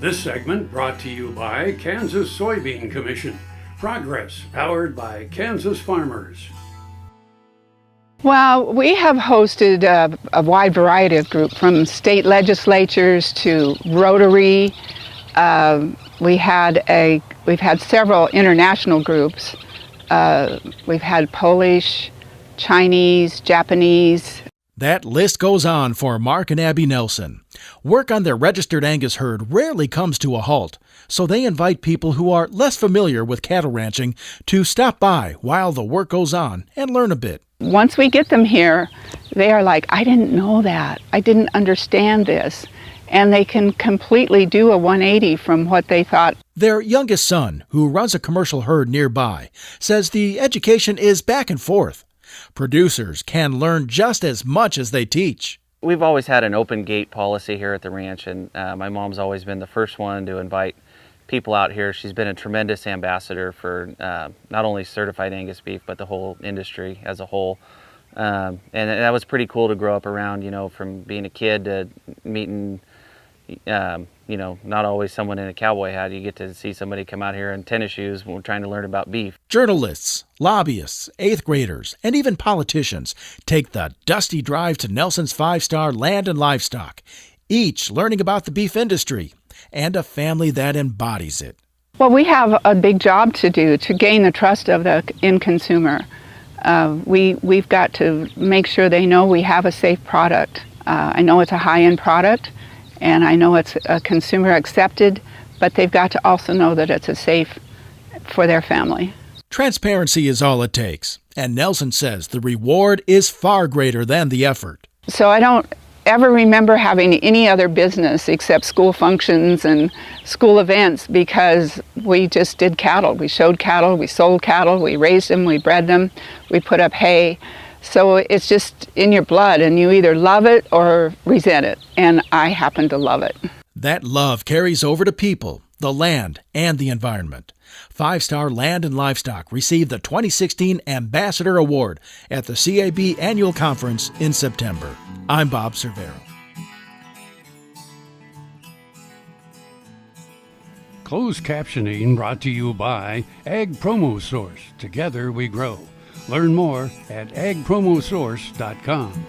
This segment brought to you by Kansas Soybean Commission. Progress powered by Kansas farmers. Well, we have hosted a wide variety of groups, from state legislatures to Rotary. We've had several international groups. We've had Polish, Chinese, Japanese. That list goes on for Mark and Abbie Nelson. Work on their registered Angus herd rarely comes to a halt, so they invite people who are less familiar with cattle ranching to stop by while the work goes on and learn a bit. Once we get them here, they are like, I didn't know that. I didn't understand this. And they can completely do a 180 from what they thought. Their youngest son, who runs a commercial herd nearby, says the education is back and forth. Producers can learn just as much as they teach. We've always had an open gate policy here at the ranch, and my mom's always been the first one to invite people out here. She's been a tremendous ambassador for not only Certified Angus Beef, but the whole industry as a whole. And that was pretty cool to grow up around, from being a kid to meeting, not always someone in a cowboy hat. You get to see somebody come out here in tennis shoes when we're trying to learn about beef. Journalists, lobbyists, 8th graders, and even politicians take the dusty drive to Nelson's 5-star Land and Livestock, each learning about the beef industry and a family that embodies it. Well, we have a big job to do to gain the trust of the end consumer. We've got to make sure they know we have a safe product. I know it's a high-end product, and I know it's consumer accepted, but they've got to also know that it's a safe for their family. Transparency is all it takes, and Nelson says the reward is far greater than the effort. So I don't ever remember having any other business except school functions and school events, because we just did cattle. We showed cattle, we sold cattle, we raised them, we bred them, we put up hay. So it's just in your blood, and you either love it or resent it, and I happen to love it. That love carries over to people, the land, and the environment. 5-star Land and Livestock received the 2016 Ambassador Award at the CAB Annual Conference in September. I'm Bob Cervera. Closed captioning brought to you by Ag Promo Source. Together we grow. Learn more at agpromosource.com.